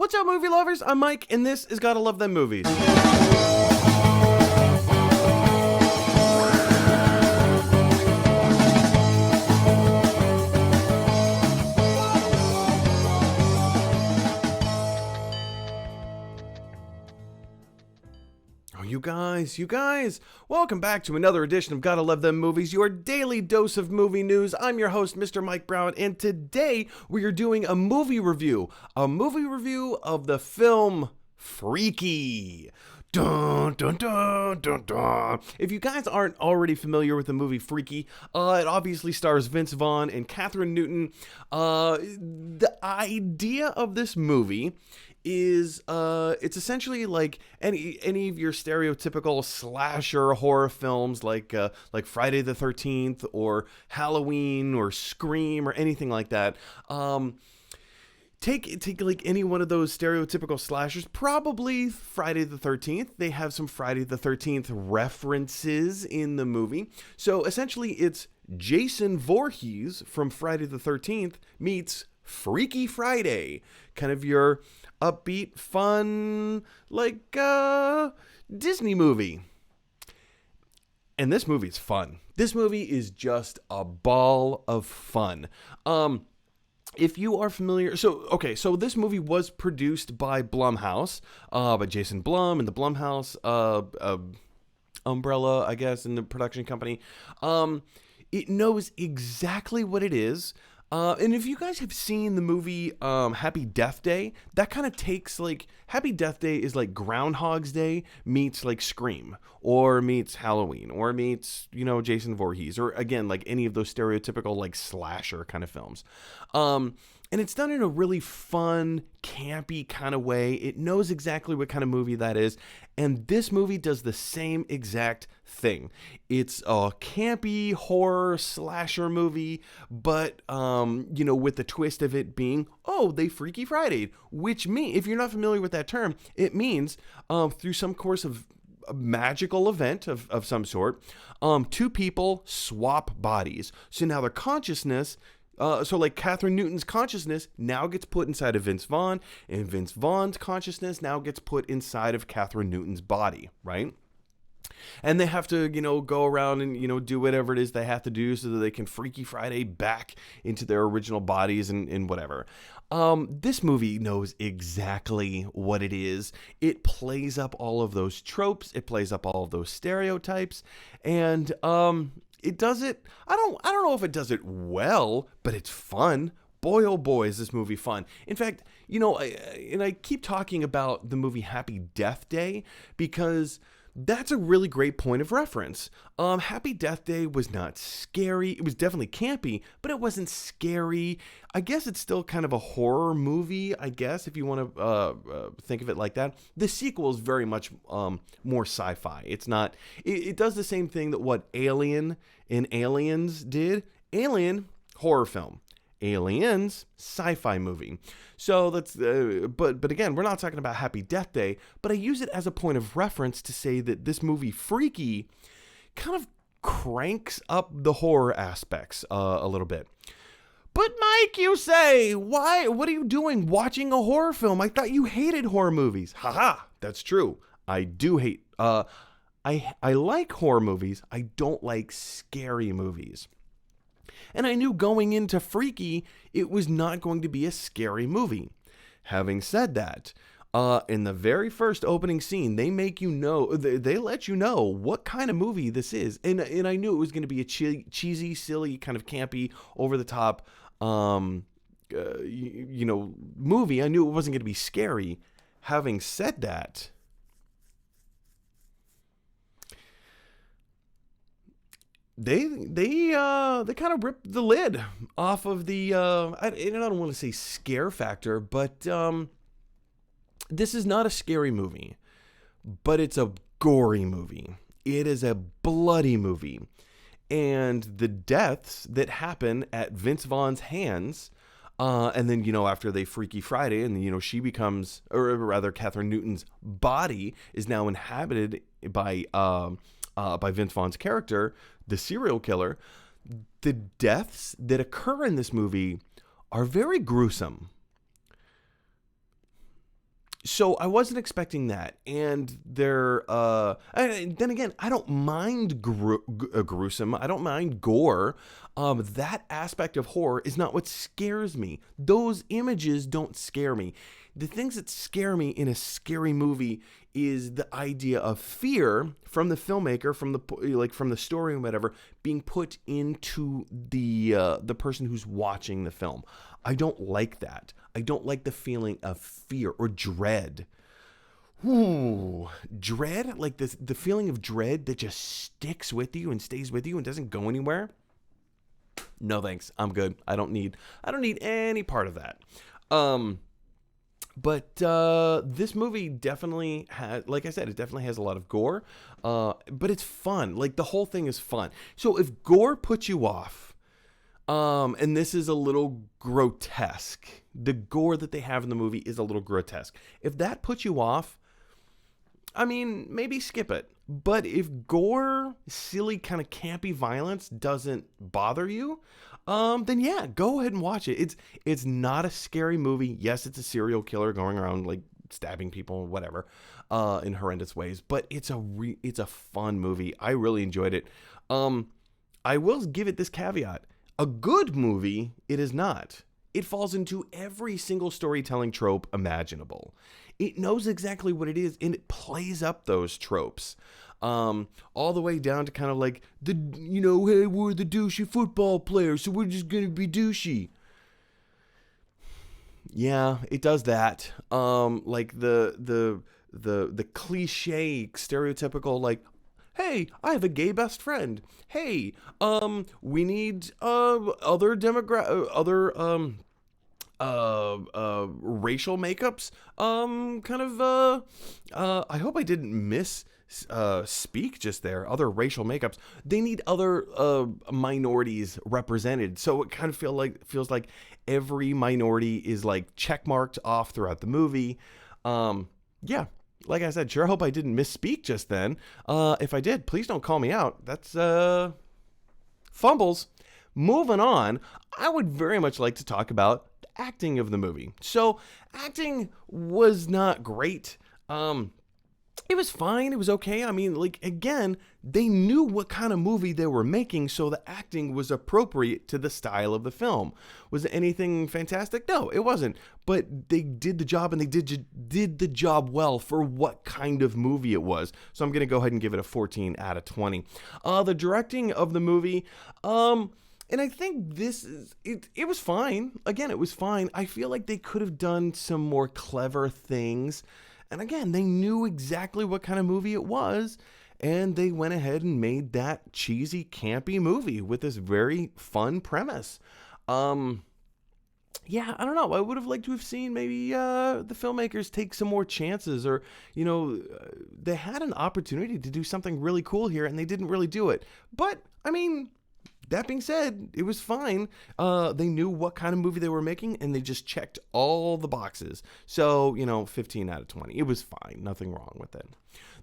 What's up, movie lovers? I'm Mike, and this is Gotta Love Them Movies. Oh, you guys, welcome back to another edition of Gotta Love Them Movies, your daily dose of movie news. I'm your host, Mr. Mike Brown, and today we are doing a movie review of the film Freaky. Dun, dun, dun, dun, dun. If you guys aren't already familiar with the movie Freaky, it obviously stars Vince Vaughn and Kathryn Newton. The idea of this movie is it's essentially like any of your stereotypical slasher horror films like Friday the 13th or Halloween or Scream or anything like that. Take like any one of those stereotypical slashers, probably Friday the 13th. They have some Friday the 13th references in the movie. So essentially it's Jason Voorhees from Friday the 13th meets Freaky Friday. Kind of your upbeat, fun, like Disney movie. And this movie is fun. This movie is just a ball of fun. If you are familiar, so this movie was produced by Blumhouse, by Jason Blum and the Blumhouse umbrella, I guess, in the production company. It knows exactly what it is. And if you guys have seen the movie Happy Death Day, that kind of takes like Happy Death Day is like Groundhog's Day meets like Scream or meets Halloween or meets, Jason Voorhees or again, like any of those stereotypical like slasher kind of films. And it's done in a really fun, campy kind of way. It knows exactly what kind of movie that is. And this movie does the same exact thing. It's a campy horror slasher movie, but, with the twist of it being, they Freaky Friday, which means, if you're not familiar with that term, it means through some course of a magical event of some sort, two people swap bodies. So now their consciousness... So like Kathryn Newton's consciousness now gets put inside of Vince Vaughn, and Vince Vaughn's consciousness now gets put inside of Kathryn Newton's body, right? And they have to, go around and, do whatever it is they have to do so that they can Freaky Friday back into their original bodies and whatever. This movie knows exactly what it is. It plays up all of those tropes. It plays up all of those stereotypes. And, it does it. I don't know if it does it well, but it's fun. Boy, oh boy, is this movie fun. In fact, I keep talking about the movie Happy Death Day because that's a really great point of reference. Happy Death Day was not scary. It was definitely campy, but it wasn't scary. I guess it's still kind of a horror movie, I guess, if you want to think of it like that. The sequel is very much more sci-fi. It's not... It does the same thing that what Alien and Aliens did. Alien, horror film. Aliens, sci-fi movie. So that's, but again, we're not talking about Happy Death Day, but I use it as a point of reference to say that this movie Freaky kind of cranks up the horror aspects a little bit. But Mike, you say, why? What are you doing watching a horror film? I thought you hated horror movies. Haha, that's true. I do hate, I like horror movies. I don't like scary movies. And I knew going into Freaky, it was not going to be a scary movie. Having said that, in the very first opening scene, they make you know, they let you know what kind of movie this is. And I knew it was going to be a cheesy, silly, kind of campy, over-the-top, movie. I knew it wasn't going to be scary. Having said that... They kind of ripped the lid off of the I don't want to say scare factor, but this is not a scary movie, but it's a gory movie. It is a bloody movie, and the deaths that happen at Vince Vaughn's hands, and then after they Freaky Friday, and she becomes, or rather, Kathryn Newton's body is now inhabited by Vince Vaughn's character, the serial killer. The deaths that occur in this movie are very gruesome. So I wasn't expecting that, and and then again, I don't mind gruesome. I don't mind gore. That aspect of horror is not what scares me. Those images don't scare me. The things that scare me in a scary movie is the idea of fear from the filmmaker, from the story and whatever, being put into the person who's watching the film. I don't like that. I don't like the feeling of fear or dread. Ooh, dread, like the feeling of dread that just sticks with you and stays with you and doesn't go anywhere. No thanks. I'm good. I don't need any part of that. But this movie definitely has, like I said, it definitely has a lot of gore. But it's fun. Like, the whole thing is fun. So if gore puts you off, and this is a little grotesque, the gore that they have in the movie is a little grotesque. If that puts you off, I mean, maybe skip it. But if gore, silly, kind of campy violence doesn't bother you, then yeah, go ahead and watch it. It's not a scary movie. Yes, it's a serial killer going around like stabbing people, whatever, in horrendous ways. But it's a fun movie. I really enjoyed it. I will give it this caveat: a good movie, it is not. It falls into every single storytelling trope imaginable. It knows exactly what it is, and it plays up those tropes. All the way down to kind of like hey, we're the douchey football players, so we're just gonna be douchey. Yeah, it does that. Like the cliche, stereotypical, like, hey, I have a gay best friend. Hey, we need racial makeups. I hope I didn't miss speak just there. Other racial makeups. They need other minorities represented. So it kind of feels like every minority is like checkmarked off throughout the movie. Yeah. Like I said, sure hope I didn't misspeak just then. If I did, please don't call me out. That's fumbles. Moving on, I would very much like to talk about the acting of the movie. So, acting was not great. It was fine. It was okay. I mean, like, again, they knew what kind of movie they were making, so the acting was appropriate to the style of the film. Was it anything fantastic? No, it wasn't. But they did the job, and they did the job well for what kind of movie it was. So I'm going to go ahead and give it a 14 out of 20. The directing of the movie, and I think it was fine. Again, it was fine. I feel like they could have done some more clever things. And again, they knew exactly what kind of movie it was, and they went ahead and made that cheesy, campy movie with this very fun premise. Yeah, I don't know. I would have liked to have seen maybe the filmmakers take some more chances, or, they had an opportunity to do something really cool here, and they didn't really do it. But, I mean, that being said, it was fine. They knew what kind of movie they were making, and they just checked all the boxes. So, 15 out of 20. It was fine. Nothing wrong with it.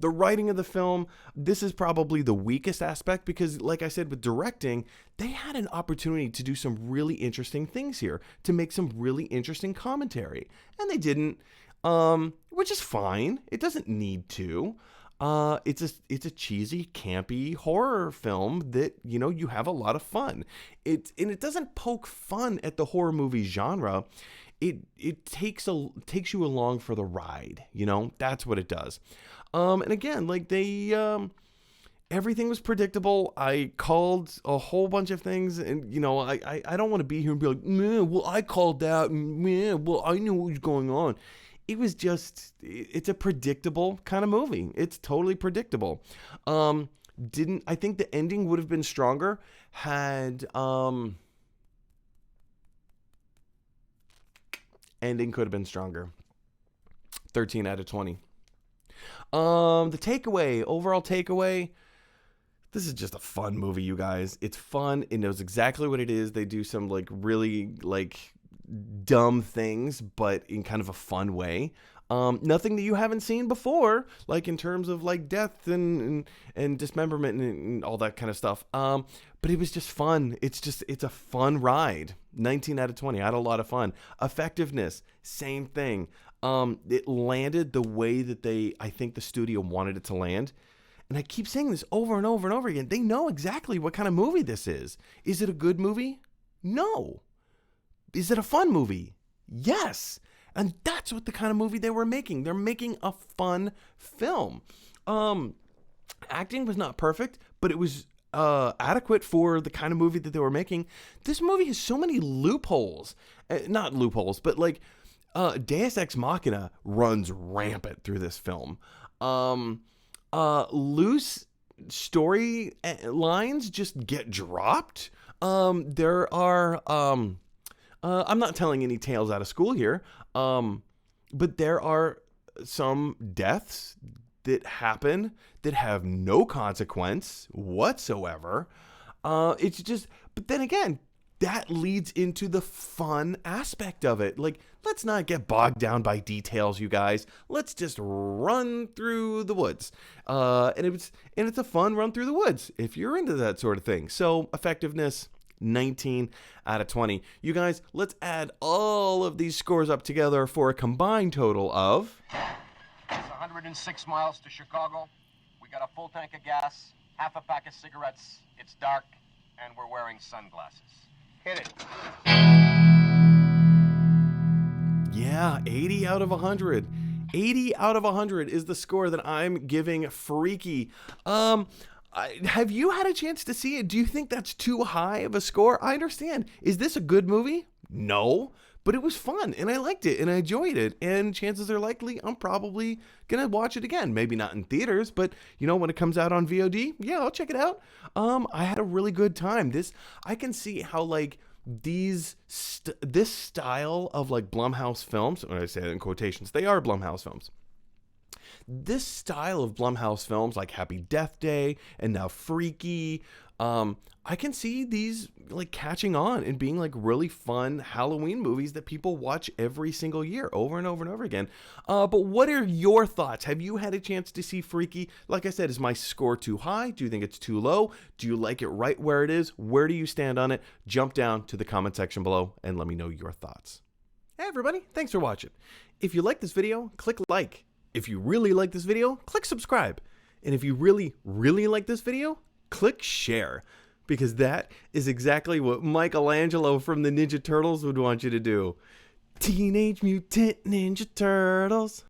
The writing of the film, this is probably the weakest aspect because, like I said, with directing, they had an opportunity to do some really interesting things here, to make some really interesting commentary. And they didn't, which is fine. It doesn't need to. It's a cheesy, campy horror film that, you have a lot of fun. It doesn't poke fun at the horror movie genre. It takes you along for the ride, That's what it does. And again, like everything was predictable. I called a whole bunch of things, and I don't want to be here and be like, man, well, I called that, man, well, I knew what was going on. It was just, it's a predictable kind of movie. It's totally predictable. I think the ending would have been stronger had, ending could have been stronger. 13 out of 20. The overall takeaway, this is just a fun movie, you guys. It's fun. It knows exactly what it is. They do some really dumb things, but in kind of a fun way. Nothing that you haven't seen before, like in terms of like death and dismemberment and all that kind of stuff. But it was just fun. It's a fun ride. 19 out of 20. I had a lot of fun. Effectiveness, same thing. It landed the way that I think the studio wanted it to land. And I keep saying this over and over and over again. They know exactly what kind of movie this is. Is it a good movie? No. Is it a fun movie? Yes. And that's what the kind of movie they were making. They're making a fun film. Acting was not perfect, but it was adequate for the kind of movie that they were making. This movie has so many loopholes. Not loopholes, but like Deus Ex Machina runs rampant through this film. Loose story lines just get dropped. There are I'm not telling any tales out of school here, but there are some deaths that happen that have no consequence whatsoever. It's just, but then again, that leads into the fun aspect of it. Like, let's not get bogged down by details, you guys. Let's just run through the woods. And it's a fun run through the woods if you're into that sort of thing. So effectiveness, 19 out of 20. You guys, let's add all of these scores up together for a combined total of... It's 106 miles to Chicago. We got a full tank of gas, half a pack of cigarettes. It's dark, and we're wearing sunglasses. Hit it. Yeah, 80 out of 100. 80 out of 100 is the score that I'm giving Freaky. Have you had a chance to see it? Do you think that's too high of a score? I understand. Is this a good movie? No, but it was fun and I liked it and I enjoyed it. And chances are likely I'm probably going to watch it again. Maybe not in theaters, but you know, when it comes out on VOD, yeah, I'll check it out. I had a really good time. I can see how like this style of like Blumhouse films, when I say that in quotations, they are Blumhouse films. This style of Blumhouse films like Happy Death Day and now Freaky, I can see these like catching on and being like really fun Halloween movies that people watch every single year over and over and over again. But what are your thoughts? Have you had a chance to see Freaky? Like I said, is my score too high? Do you think it's too low? Do you like it right where it is? Where do you stand on it? Jump down to the comment section below and let me know your thoughts. Hey everybody, thanks for watching. If you like this video, click like. If you really like this video, click subscribe. And if you really, really like this video, click share. Because that is exactly what Michelangelo from the Ninja Turtles would want you to do. Teenage Mutant Ninja Turtles.